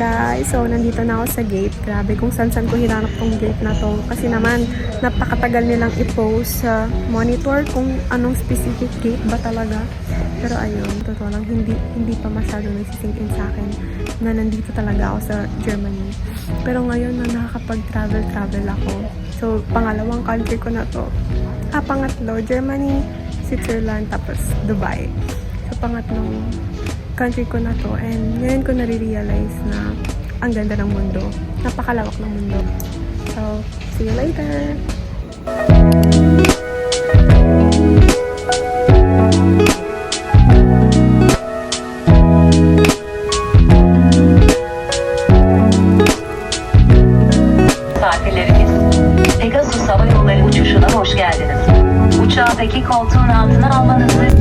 guys, so nandito na ako sa gate. Grabe kung saan ko hinanap tong gate na to. Kasi naman, napakatagal nilang i-post sa monitor kung anong specific gate ba talaga. Pero ayun, totoo lang, hindi pa masyado nagsisink in sa akin na nandito talaga ako sa Germany. Pero ngayon na nakakapag-travel ako. So, pangalawang country ko na to. Pangatlo, Germany, Switzerland, tapos Dubai. So, pangatlong country ko na to, and ngayon ko nare-realize na ang ganda ng mundo. Napakalawak ng mundo. So, see you later! Misafirlerimiz, Pegasus Hava Yolları uçuşuna hoş geldiniz. Uçağdaki koltuğun altına almanızı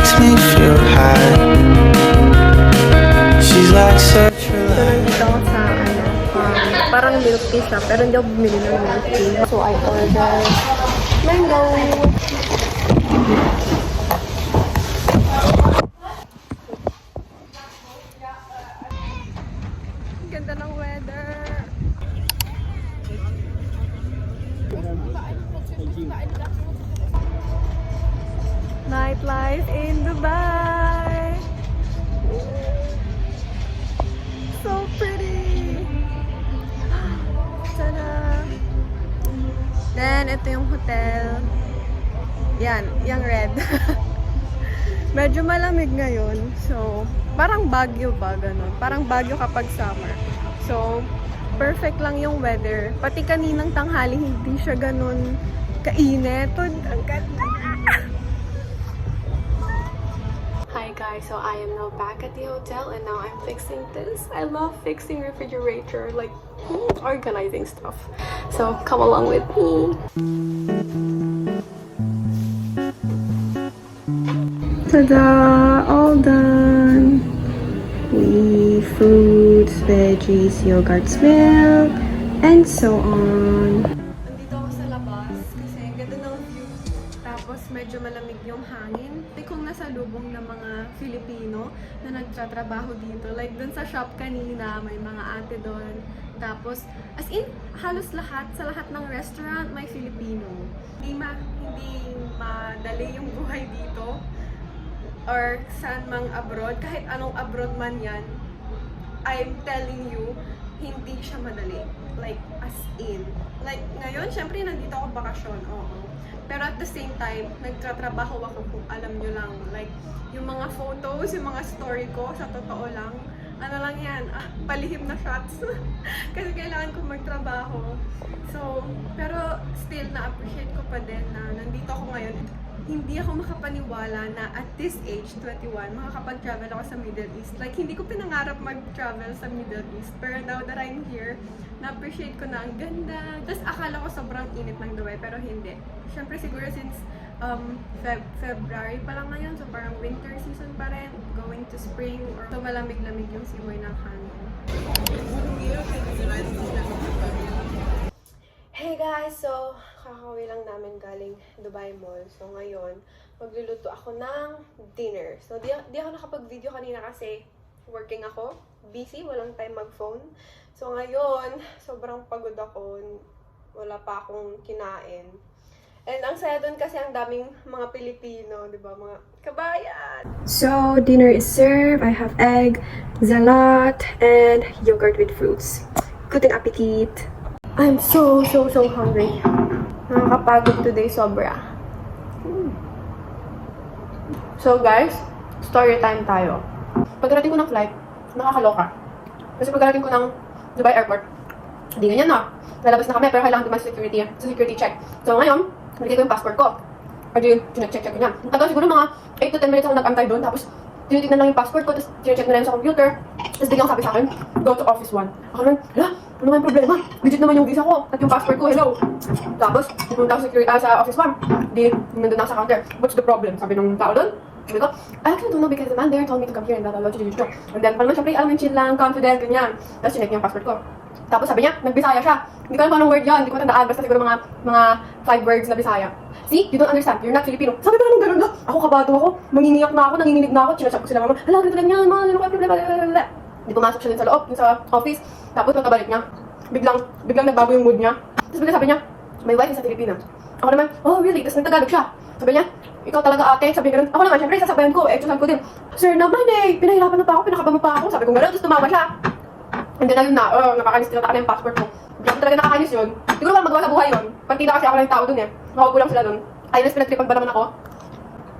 makes me feel high. She's like such a So, nandito ako sa, parang milk tea siya, pero hindi ako bumili ng milk tea. So, I ordered mango. Ganda ng weather. Nightlife in Dubai. So pretty. Tada. Then, ito yung hotel. Yan, yung red. Medyo malamig ngayon. So, parang Baguio ba, ganun. Parang Baguio kapag summer. So, perfect lang yung weather. Pati kaninang tanghali, hindi siya ganun kainit. Ang ganda. Hi guys, so I am now back at the hotel and now I'm fixing this. I love fixing refrigerator, like organizing stuff. So come along with me. Ta-da! All done! We fruits, veggies, yogurts, milk, and so on. Nandito ako sa labas kasi ang ganda ng view. Tapos medyo malamig yung hangin. Kung nasa lubong ng mga Filipino na nagtatrabaho dito. Like dun sa shop kanina, may mga ate doon. Tapos, as in, halos lahat, sa lahat ng restaurant, may Filipino. Hindi madali yung buhay dito. Or saan mang abroad. Kahit anong abroad man yan, I'm telling you, hindi siya madali. Like, as in. Like, ngayon, syempre, nandito ako bakasyon. Oo. Pero at the same time, nagtatrabaho ako kung alam nyo lang. Like, yung mga photos, yung mga story ko, sa totoo lang, ano lang yan, palihim na shots. Kasi kailangan ko magtrabaho. So, pero still, na-appreciate ko pa din na nandito ako ngayon. Hindi ako makapaniwala na at this age, 21, makakapag-travel ako sa Middle East. Like, hindi ko pinangarap mag-travel sa Middle East. Pero now that I'm here, na-appreciate ko na ang ganda. Tapos akala ko sobrang init ng Dubai, pero hindi. Siyempre siguro since February pa lang ngayon, so parang winter season pa rin, going to spring, or so malamig-lamig yung simoy ng hangin. Hey guys! So, kakauwi lang namin galing Dubai Mall. So ngayon, magluluto ako ng dinner. So di ako nakapag-video kanina kasi working ako, busy, walang time mag-phone. So ngayon, sobrang pagod ako, wala pa akong kinain. And ang saya doon kasi ang daming mga Pilipino, di ba? Mga kabayan! So, dinner is served. I have egg, salat, and yogurt with fruits. Guten Appetit! I'm so hungry. Nakakapagod today sobra. So guys, story time tayo. Pagdating ko ng flight, nakakaloka. Kasi pagdating ko ng Dubai Airport, Hindi ganyan na. Lalabas na kami, pero kailangan dumaan sa security check. So ngayon, nilagay ko yung passport ko. Or check ko niya. At siguro mga 8 to 10 minutes ako nag-antay doon. Tapos, tinitignan lang yung passport ko. Tapos, check na lang sa computer. Tapos, biglang sabi sa akin, go to office 1. Ako naman, ano naman yung problema? Legit naman yung visa ko. At yung passport ko, hello. Tapos, pumunta ako sa office 1. Di, nandun ako sa counter. What's the problem? Sabi nung tao doon. Sabi ko, I actually don't know because the man there told me to come here and blah, blah, blah, blah. And then, parang syempre, alam mo, chill lang, confident, ganyan. Tapos, chinek niya yung passport ko. Tapos sabi niya, nagbisaya siya. Hindi ko alam kung anong word yun, hindi ko matandaan. Basta siguro mga 5 words na Bisaya. See, you don't understand, you're not Filipino. Sabi ko, anong ganun na? Ako kabado ako, mangingiyak na ako, nanginginig na ako, chinachat ko sila mama. Hala, ganito lang yan, mga ano kayo problema, lalala. Hindi pumasok siya din sa loob, din sa office. Tapos pagkabalik niya, biglang nagbago yung mood niya. Tapos bigla sabi niya, my wife is a Filipina. Ako naman, oh really? Tapos nagtagalog siya. Sabi niya, ikaw talaga ate, sabi ko, ako naman, syempre, sasabayan ko, sabi ko din, sir naman pinahirapan na pa ako, pinakaba mo pa ako. Sabi ko gano'n, tapos tumawa siya. And then ayun na, nakakainis tinataka na yung passport ko. Grabe talaga nakakainis yun. Siguro parang magawa sa buhay yun. Partida kasi ako lang yung tao dun eh. Nakaupo lang sila dun. Ayun, pinagtripan pa naman ako.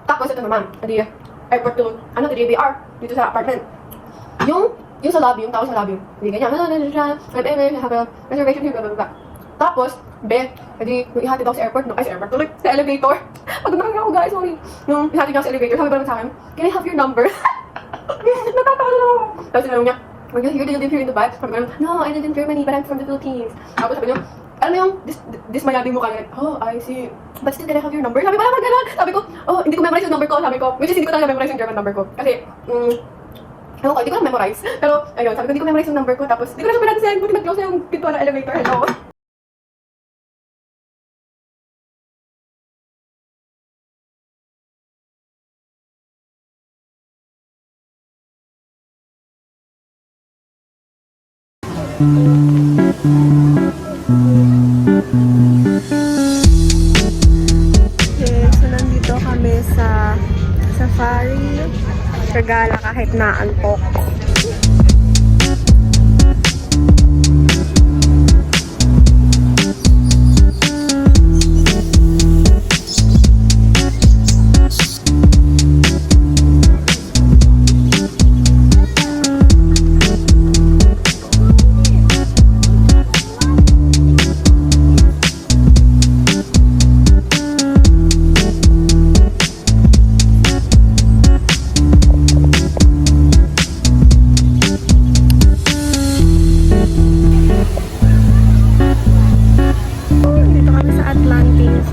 Tapos ito naman, di airport to, to JBR, dito sa apartment. Yung sa lobby, yung tao sa lobby. Hindi ganyan, have a reservation here, blah, blah, blah. Tapos, hindi, ihatid ako sa airport, no? Ay, sa airport tuloy, sa elevator. Pag naman ako guys, sorry. Nung ihatid ako sa elevator, sabi ba naman sa akin, can I have your number? Natatawa na ako. Tapos sinanong niya, were you here? Did you live here in Dubai? Sabi ko, no, I live in Germany, but I'm from the Philippines. Tapos sabi niyo, alam mo yung dismayading mukha niya, oh, I see. But still, can I have your number? Sabi ko, naman gano'n. Sabi ko, oh, hindi ko memorize yung number ko. Sabi ko, which is hindi ko talaga memorize yung German number ko. Kasi, ewan ko, hindi ko lang memorize. Pero, ayun, sabi ko, hindi ko memorize yung number ko. Tapos, hindi ko na siya pinag-send. Buti nag-close yung pintuan ng elevator. Hello. Okay, so nandito kami sa safari. Regala kahit naantok.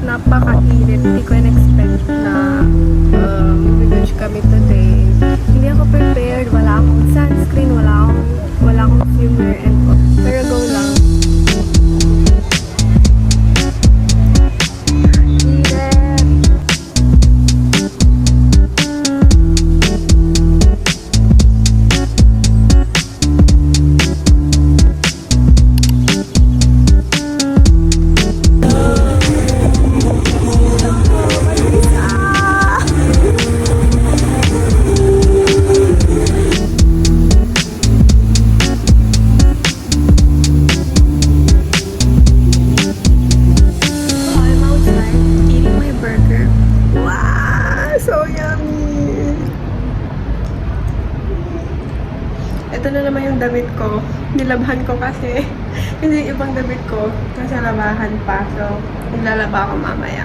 Napaka-init. Hindi ko in-expect na mag-beach kami today. Hindi ako prepared. Wala akong sunscreen. Wala akong swimwear and all. Pero go lang. Init! Ito na naman yung damit ko. Nilabhan ko kasi hindi yung ibang damit ko nasa labahan pa. So, nilalaba ako mamaya.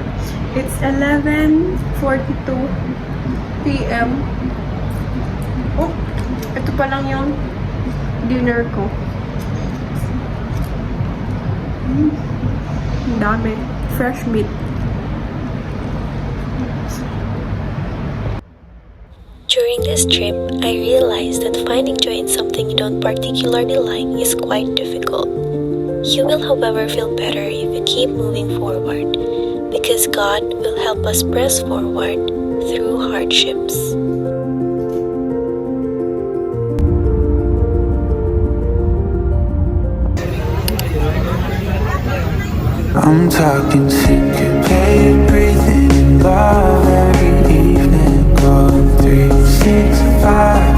It's 11:42 p.m. Oh, ito pa lang yung dinner ko. Ang dami. Fresh meat. During this trip, I realized that finding joy in something you don't particularly like is quite difficult. You will, however, feel better if you keep moving forward, because God will help us press forward through hardships. I'm talking syncopated breathing in love every evening. Going 3, 6, 5